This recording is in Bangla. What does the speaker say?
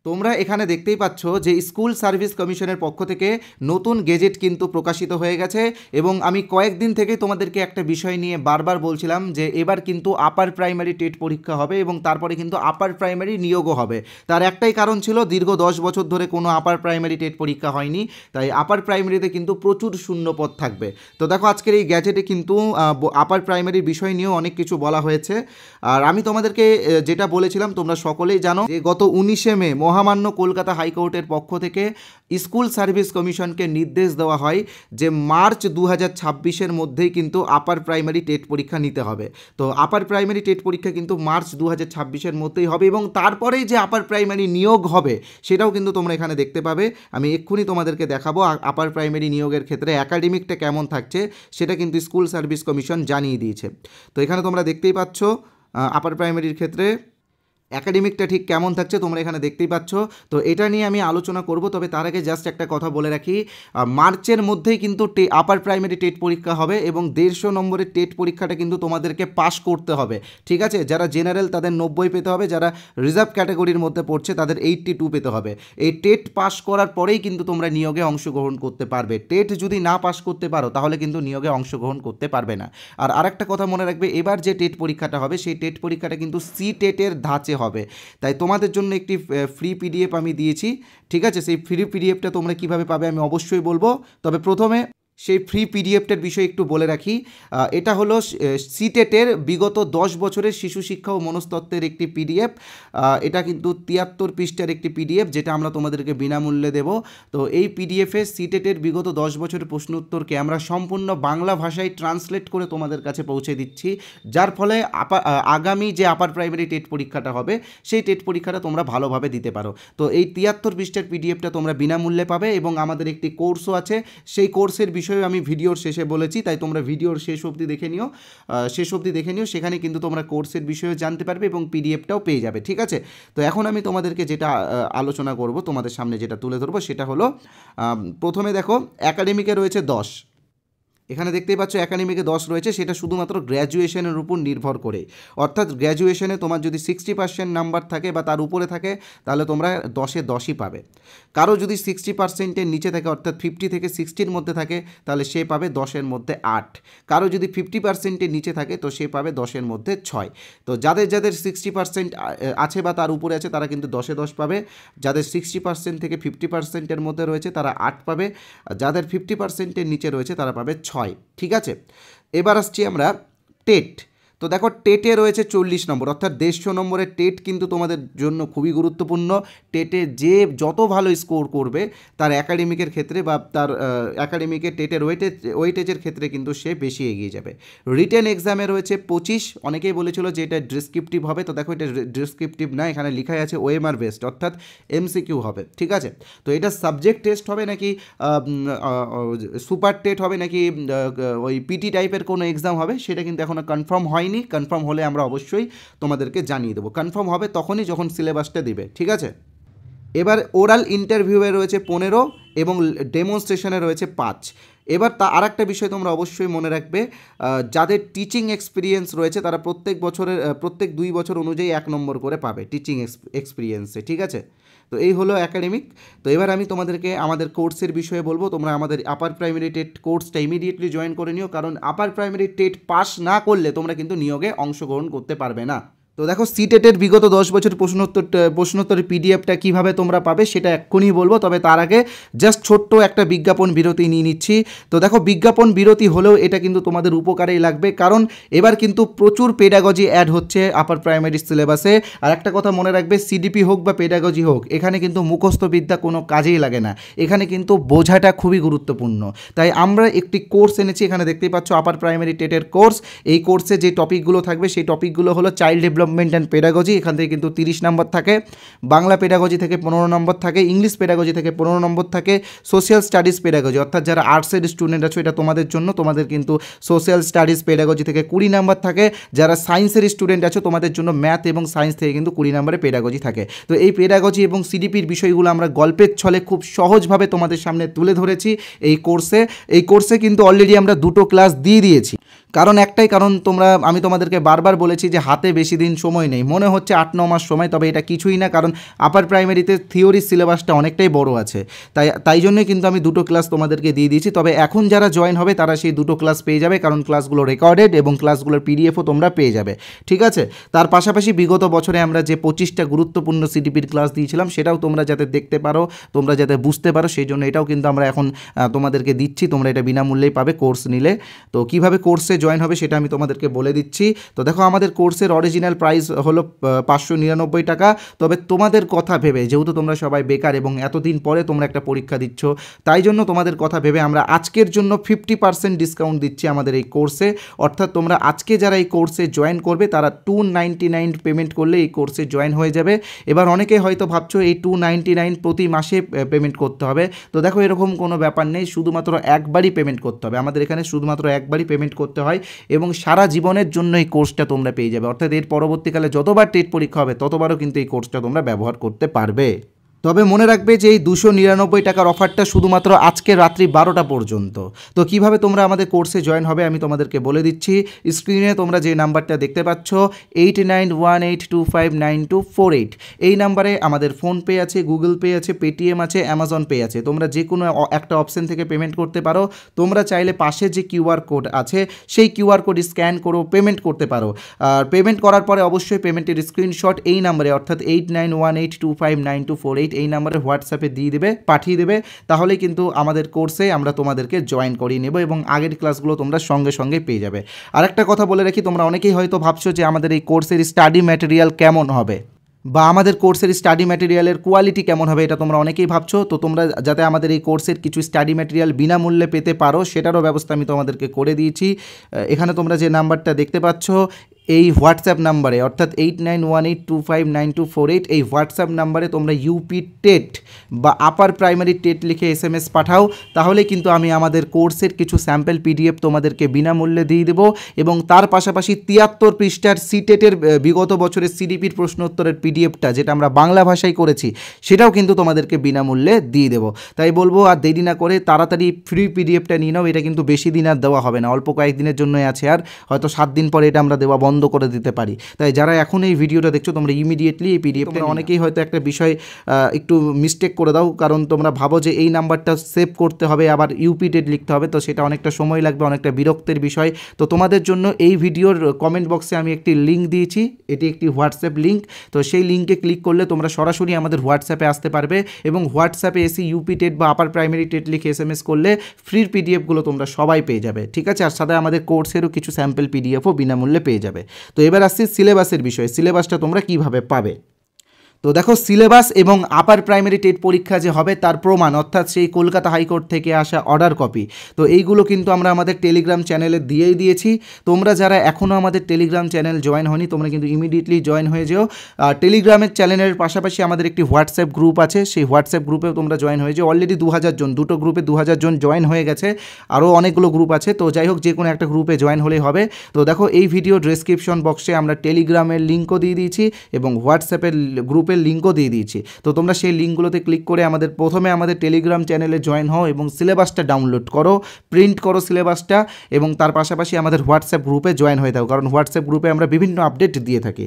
তোমরা এখানে দেখতেই পাচ্ছ যে স্কুল সার্ভিস কমিশনের পক্ষ থেকে নতুন গেজেট কিন্তু প্রকাশিত হয়ে গেছে এবং আমি কয়েকদিন থেকে তোমাদেরকে একটা বিষয় নিয়ে বারবার বলছিলাম যে এবার কিন্তু আপার প্রাইমারি টেট পরীক্ষা হবে এবং তারপরে কিন্তু আপার প্রাইমারি নিয়োগও হবে। তার একটাই কারণ ছিল দীর্ঘ 10 বছর ধরে কোনো আপার প্রাইমারি টেট পরীক্ষা হয়নি, তাই আপার প্রাইমারিতে কিন্তু প্রচুর শূন্যপদ থাকবে। তো দেখো আজকের এই গ্যাজেটে কিন্তু আপার প্রাইমারির বিষয় নিয়েও অনেক কিছু বলা হয়েছে। আর আমি তোমাদেরকে যেটা বলেছিলাম তোমরা সকলেই জানো যে গত 19শে মে মহামান্য কলকাতা হাইকোর্টের পক্ষ থেকে স্কুল সার্ভিস কমিশনকে নির্দেশ দেওয়া হয় যে মার্চ 2026-এর মধ্যেই কিন্তু আপার প্রাইমারি টেট পরীক্ষা নিতে হবে। তো আপার প্রাইমারি টেট পরীক্ষা কিন্তু মার্চ 2026-এর মধ্যেই হবে এবং তারপরেই যে আপার প্রাইমারি নিয়োগ হবে সেটাও কিন্তু তোমরা এখানে দেখতে পাবে। আমি এক্ষুনি তোমাদেরকে দেখাবো আপার প্রাইমারি নিয়োগের ক্ষেত্রে একাডেমিকটা কেমন থাকছে সেটা কিন্তু স্কুল সার্ভিস কমিশন জানিয়ে দিয়েছে। তো এখানে তোমরা দেখতেই পাচ্ছ আপার প্রাইমারির ক্ষেত্রে একাডেমিকটা ঠিক কেমন থাকছে তোমরা এখানে দেখতেই পাচ্ছ। তো এটা নিয়ে আমি আলোচনা করব, তবে তার আগে জাস্ট একটা কথা বলে রাখি, মার্চের মধ্যেই কিন্তু আপার প্রাইমারি টেট পরীক্ষা হবে এবং 150 নম্বরের টেট পরীক্ষাটা কিন্তু তোমাদেরকে পাস করতে হবে, ঠিক আছে। যারা জেনারেল তাদের 90 পেতে হবে, যারা রিজার্ভ ক্যাটাগরির মধ্যে পড়ছে তাদের 82 পেতে হবে। এই টেট পাস করার পরেই কিন্তু তোমরা নিয়োগে অংশগ্রহণ করতে পারবে। টেট যদি না পাস করতে পারো তাহলে কিন্তু নিয়োগে অংশগ্রহণ করতে পারবে না। আর আরেকটা কথা মনে রাখবে, এবার যে টেট পরীক্ষাটা হবে সেই টেট পরীক্ষাটা কিন্তু সি টেটের ধাঁচে হবে, তাই তোমাদের জন্য একটি ফ্রি পিডিএফ আমি দিয়েছি, ঠিক আছে। সেই ফ্রি পিডিএফটা তোমরা কিভাবে পাবে আমি অবশ্যই বলবো, তবে প্রথমে সেই ফ্রি পিডিএফটার বিষয়ে একটু বলে রাখি। এটা হলো সিটেটের বিগত 10 বছরের শিশু শিক্ষা ও মনস্তত্ত্বের একটি পিডিএফ। এটা কিন্তু 73 পৃষ্ঠার একটি পিডিএফ যেটা আমরা তোমাদেরকে বিনামূল্যে দেব। তো এই পিডিএফে সিটেটের বিগত 10 বছরের প্রশ্ন উত্তরকে আমরা সম্পূর্ণ বাংলা ভাষায় ট্রান্সলেট করে তোমাদের কাছে পৌঁছে দিচ্ছি, যার ফলে আগামী যে আপার প্রাইমারি টেট পরীক্ষাটা হবে সেই টেট পরীক্ষাটা তোমরা ভালোভাবে দিতে পারো। তো এই 73 পৃষ্ঠার পিডিএফটা তোমরা বিনামূল্যে পাবে এবং আমাদের একটি কোর্সও আছে, সেই কোর্সের বিষয়ে আমি ভিডিওর শেষে বলেছি, তাই তোমরা ভিডিওর শেষ অবধি দেখে নিও, সেখানে কিন্তু তোমরা কোর্সের বিষয়ে জানতে পারবে এবং পিডিএফটাও পেয়ে যাবে, ঠিক আছে। তো এখন আমি তোমাদেরকে যেটা আলোচনা করব, তোমাদের সামনে যেটা তুলে ধরবো সেটা হলো প্রথমে দেখো একাডেমিকে রয়েছে 10, এখানে দেখতেই পাচ্ছ একাডেমিকে 10 রয়েছে, সেটা শুধুমাত্র গ্র্যাজুয়েশনের উপর নির্ভর করে। অর্থাৎ গ্র্যাজুয়েশনে তোমার যদি 60% নাম্বার থাকে বা তার উপরে থাকে তাহলে তোমরা 10-এ 10ই পাবে। কারো যদি 60%-এর নিচে থাকে অর্থাৎ 50 থেকে 60-র মধ্যে থাকে তাহলে সে পাবে 10-এর মধ্যে 8। কারো যদি 50%-এর নিচে থাকে তো সে পাবে 10-এর মধ্যে 6। তো যাদের 60% আছে বা তার উপরে আছে তারা কিন্তু 10-এ 10 পাবে। যাদের 60% থেকে 50%-এর মধ্যে রয়েছে তারা 8 পাবে। যাদের 50%-এর নিচে রয়েছে তারা পাবে 6, ঠিক আছে। এবার আসছি আমরা টেট। তো দেখো টেটে রয়েছে 40 নম্বর, অর্থাৎ 150 নম্বরের টেট কিন্তু তোমাদের জন্য খুবই গুরুত্বপূর্ণ। টেটে যে যত ভালো স্কোর করবে তার একাডেমিকের ক্ষেত্রে বা তার একাডেমিকের টেটের ওয়েটেজের ক্ষেত্রে কিন্তু সে বেশি এগিয়ে যাবে। রিটেন এক্সামে রয়েছে 25, অনেকেই বলেছিল যে এটা ডেসক্রিপটিভ হবে, তো দেখো এটা ডেসক্রিপটিভ না, এখানে লেখাই আছে ওএমআর বেসড অর্থাৎ এমসিকিউ হবে, ঠিক আছে। তো এটা সাবজেক্ট টেস্ট হবে নাকি সুপার টেট হবে নাকি ওই পিটি টাইপের কোনো এক্সাম হবে সেটা কিন্তু এখনও কনফার্ম হয়নি। কনফার্ম হলে আমরা অবশ্যই তোমাদেরকে জানিয়ে দেবো, কনফার্ম হবে তখনই যখন সিলেবাসটা দিবে, ঠিক আছে। এবার ওরাল ইন্টারভিউয়ে রয়েছে 15 এবং ডেমনস্ট্রেশনে রয়েছে 5। এবার আর একটা বিষয় তোমরা অবশ্যই মনে রাখবে, যাদের টিচিং এক্সপিরিয়েন্স রয়েছে তারা প্রত্যেক 2 বছর অনুযায়ী 1 নম্বর করে পাবে টিচিং এক্সপিরিয়েন্সে, ঠিক আছে। তো এই হলো একাডেমিক। তো এবার আমি তোমাদেরকে আমাদের কোর্সের বিষয়ে বলবো। তোমরা আমাদের আপার প্রাইমারি টেট কোর্সটা ইমিডিয়েটলি জয়েন করে নিও, কারণ আপার প্রাইমারি টেট পাস না করলে তোমরা কিন্তু নিয়োগে অংশগ্রহণ করতে পারবে না। তো দেখো সিটেটের বিগত 10 বছর প্রশ্নোত্তরের পিডিএফটা কীভাবে তোমরা পাবে সেটা এক্ষুনি বলবো, তবে তার আগে জাস্ট ছোট্ট একটা বিজ্ঞাপন বিরতি নিয়ে নিচ্ছি। তো দেখো বিজ্ঞাপন বিরতি হলেও এটা কিন্তু তোমাদের উপকারেই লাগবে, কারণ এবার কিন্তু প্রচুর পেডাগজি অ্যাড হচ্ছে আপার প্রাইমারি সিলেবাসে। আর একটা কথা মনে রাখবে, সিডিপি হোক বা পেডাগজি হোক, এখানে কিন্তু মুখস্থ বিদ্যা কোনো কাজেই লাগে না, এখানে কিন্তু বোঝাটা খুবই গুরুত্বপূর্ণ। তাই আমরা একটি কোর্স এনেছি, এখানে দেখতেই পাচ্ছ আপার প্রাইমারি টেটের কোর্স। এই কোর্সে যে টপিকগুলো থাকবে সেই টপিকগুলো হলো চাইল্ড ডেভেলপমেন্ট অ্যান্ড পেডাগজি, এখান থেকে কিন্তু 30 নম্বর থাকে, বাংলা পেডাগজি থেকে 15 নম্বর থাকে, ইংলিশ পেডাগজি থেকে 15 নম্বর থাকে, সোশ্যাল স্টাডিজ পেডাগজি অর্থাৎ যারা আর্টসের স্টুডেন্ট আছো এটা তোমাদের জন্য, তোমাদের কিন্তু সোশ্যাল স্টাডিজ পেডাগজি থেকে 20 নম্বর থাকে। যারা সায়েন্সের স্টুডেন্ট আছো তোমাদের জন্য ম্যাথ এবং সায়েন্স থেকে কিন্তু 20 নম্বরে পেডাগজি থাকে। তো এই পেডাগজি এবং সিডিপির বিষয়গুলো আমরা গল্পের ছলে খুব সহজভাবে তোমাদের সামনে তুলে ধরেছি এই কোর্সে কিন্তু অলরেডি আমরা 2টো ক্লাস দিয়ে দিয়েছি। কারণ একটাই কারণ, আমি তোমাদেরকে বারবার বলেছি যে হাতে বেশি দিন সময় নেই, মনে হচ্ছে 8-9 মাস সময়, তবে এটা কিছুই না, কারণ আপার প্রাইমারিতে থিওরির সিলেবাসটা অনেকটাই বড় আছে। তাই জন্যই কিন্তু আমি দুটো ক্লাস তোমাদেরকে দিয়ে দিয়েছি। তবে এখন যারা জয়েন হবে তারা সেই দুটো ক্লাস পেয়ে যাবে, কারণ ক্লাসগুলো রেকর্ডেড এবং ক্লাসগুলোর পিডিএফও তোমরা পেয়ে যাবে, ঠিক আছে। তার পাশাপাশি বিগত বছরে আমরা যে 25টা গুরুত্বপূর্ণ সিডিপির ক্লাস দিয়েছিলাম সেটাও তোমরা যাতে দেখতে পারো, তোমরা যাতে বুঝতে পারো, সেই জন্য এটাও কিন্তু আমরা এখন তোমাদেরকে দিচ্ছি। তোমরা এটা বিনামূল্যেই পাবে কোর্স নিলে। তো কীভাবে কোর্সে জয়েন হবে সেটা আমি তোমাদেরকে বলে দিচ্ছি। তো দেখো, আমাদের কোর্সের অরিজিনাল প্রাইস হলো 599 টাকা। তবে তোমাদের কথা ভেবে, যেহেতু তোমরা সবাই বেকার এবং এতদিন পরে তোমরা একটা পরীক্ষা দিচ্ছ, তাই জন্য তোমাদের কথা ভেবে আমরা আজকের জন্য 50% ডিসকাউন্ট দিচ্ছি আমাদের এই কোর্সে। অর্থাৎ তোমরা আজকে যারা এই কোর্সে জয়েন করবে তারা 299 পেমেন্ট করলে এই কোর্সে জয়েন হয়ে যাবে। এবার অনেকে হয়তো ভাবছো এই 299 প্রতি মাসে পেমেন্ট করতে হবে। তো দেখো, এরকম কোনো ব্যাপার নেই, শুধুমাত্র একবারই পেমেন্ট করতে হবে। আমাদের এখানে শুধুমাত্র একবারই পেমেন্ট করতে হয় এবং সারা জীবনের জন্য এই কোর্সটা তোমরা পেয়ে যাবে। অর্থাৎ এর পরবর্তীকালে যতবার টেট পরীক্ষা হবে ততবারও কিন্তু এই কোর্সটা তোমরা ব্যবহার করতে পারবে। তবে মনে রাখবে যে এই 299 টাকার অফারটা শুধুমাত্র আজকে রাত্রি 12টা পর্যন্ত। তো কিভাবে তোমরা আমাদের কোর্সে জয়েন হবে আমি তোমাদেরকে বলে দিচ্ছি। স্ক্রিনে তোমরা যে নাম্বারটা দেখতে পাচ্ছ 8918259248, এই নাম্বারে আমাদের ফোনপে আছে, গুগল পে আছে, পেটিএম আছে, অ্যামাজন পে আছে। তোমরা যে কোনো একটা অপশন থেকে পেমেন্ট করতে পারো। তোমরা চাইলে পাশে যে কিউআর কোড আছে সেই কিউআর কোড স্ক্যান করো পেমেন্ট করতে পারো। আর পেমেন্ট করার পরে অবশ্যই পেমেন্টের স্ক্রিনশট এই নাম্বারে অর্থাৎ 8918259248 এই নাম্বারে হোয়াটসঅ্যাপে পাঠিয়ে দেবে। তাহলেই কিন্তু আমাদের কোর্সে আমরা তোমাদেরকে জয়েন করিয়ে নেব এবং আগের ক্লাসগুলো তোমরা সঙ্গে সঙ্গে পেয়ে যাবে। আরেকটা কথা বলে রাখি, তোমরা অনেকেই হয়তো ভাবছো যে আমাদের এই কোর্সের স্টাডি ম্যাটেরিয়াল কেমন হবে বা আমাদের কোর্সের স্টাডি ম্যাটেরিয়ালের কোয়ালিটি কেমন হবে, এটা তোমরা অনেকেই ভাবছো। তো তোমরা যাতে আমাদের এই কোর্সের কিছু স্টাডি ম্যাটেরিয়াল বিনামূল্যে পেতে পারো সেটারও ব্যবস্থা আমি তোমাদেরকে করে দিয়েছি। এখানে তোমরা যে নাম্বারটা দেখতে পাচ্ছ এই হোয়াটসঅ্যাপ নাম্বারে অর্থাৎ 8918259248 এই হোয়াটসঅ্যাপ নাম্বারে তোমরা ইউপি টেট বা আপার প্রাইমারি টেট লিখে SMS পাঠাও। তাহলে কিন্তু আমি আমাদের কোর্সের কিছু স্যাম্পল PDF তোমাদেরকে বিনামূল্যে দিয়ে দেবো এবং তার পাশাপাশি 73 পৃষ্ঠার সিটেটের বিগত বছরের সিডিপির প্রশ্নোত্তরের PDFটা যেটা আমরা বাংলা ভাষায় করেছি সেটাও কিন্তু তোমাদেরকে বিনামূল্যে দিয়ে দেবো। তাই বলবো আর দেরি না করে তাড়াতাড়ি ফ্রি PDFটা নিয়ে নাও। এটা কিন্তু বেশি দিন আর দেওয়া হবে না, অল্প কয়েকদিনের জন্যই আছে, আর হয়তো 7 দিন পরে এটা আমরা দেওয়া বন্ধ করে দিতে পারি। তাই যারা এখন এই ভিডিওটা দেখছো তোমরা ইমিডিয়েটলি এই PDFটা, অনেকেই হয়তো একটা বিষয় একটু মিস্টেক করে দাও, কারণ তোমরা ভাবো যে এই নাম্বারটা সেভ করতে হবে আবার ইউপি টেট লিখতে হবে, তো সেটা অনেকটা সময় লাগবে, অনেকটা বিরক্তের বিষয়। তো তোমাদের জন্য এই ভিডিওর কমেন্ট বক্সে আমি একটি লিঙ্ক দিয়েছি, এটি একটি হোয়াটসঅ্যাপ লিঙ্ক। তো সেই লিঙ্কে ক্লিক করলে তোমরা সরাসরি আমাদের হোয়াটসঅ্যাপে আসতে পারবে এবং হোয়াটসঅ্যাপে এসে ইউপি টেট বা আপার প্রাইমারি টেট লিখে SMS করলে ফ্রির PDFগুলো তোমরা সবাই পেয়ে যাবে, ঠিক আছে। আর সাথে আমাদের কোর্সেরও কিছু স্যাম্পল PDFও বিনামূল্যে পেয়ে যাবে। তো এবার আসছি সিলেবাসের বিষয়ে, সিলেবাসটা তোমরা কিভাবে পাবে। তো দেখো, সিলেবাস এবং আপার প্রাইমারি টেট পরীক্ষা যে হবে তার প্রমাণ অর্থাৎ সেই কলকাতা হাইকোর্ট থেকে আসা অর্ডার কপি, তো এইগুলো কিন্তু আমরা আমাদের টেলিগ্রাম চ্যানেলে দিয়েই দিয়েছি। তোমরা যারা এখনও আমাদের টেলিগ্রাম চ্যানেল জয়েন হয়নি তোমরা কিন্তু ইমিডিয়েটলি জয়েন হয়ে যেও। টেলিগ্রামের চ্যানেলের পাশাপাশি আমাদের একটি হোয়াটসঅ্যাপ গ্রুপ আছে, সেই হোয়াটসঅ্যাপ গ্রুপেও তোমরা জয়েন হয়ে যেও। অলরেডি 2000 জন, দুটো গ্রুপে 2000 জন জয়েন হয়ে গেছে, আরও অনেকগুলো গ্রুপ আছে। তো যাই হোক, যে কোনো একটা গ্রুপে জয়েন হলেই হবে। তো দেখো, এই ভিডিও ডেসক্রিপশন বক্সে আমরা টেলিগ্রামের লিঙ্কও দিয়ে দিয়েছি এবং হোয়াটসঅ্যাপের গ্রুপের লিঙ্কও দিয়ে দিয়েছি। তো তোমরা সেই লিঙ্কগুলোতে ক্লিক করে প্রথমে আমাদের টেলিগ্রাম চ্যানেলে জয়েন হও এবং সিলেবাসটা ডাউনলোড করো, প্রিন্ট করো সিলেবাসটা এবং তার পাশাপাশি আমাদের হোয়াটসঅ্যাপ গ্রুপে জয়েন হয়ে থাকো, কারণ হোয়াটসঅ্যাপ গ্রুপে আমরা বিভিন্ন আপডেট দিয়ে থাকি।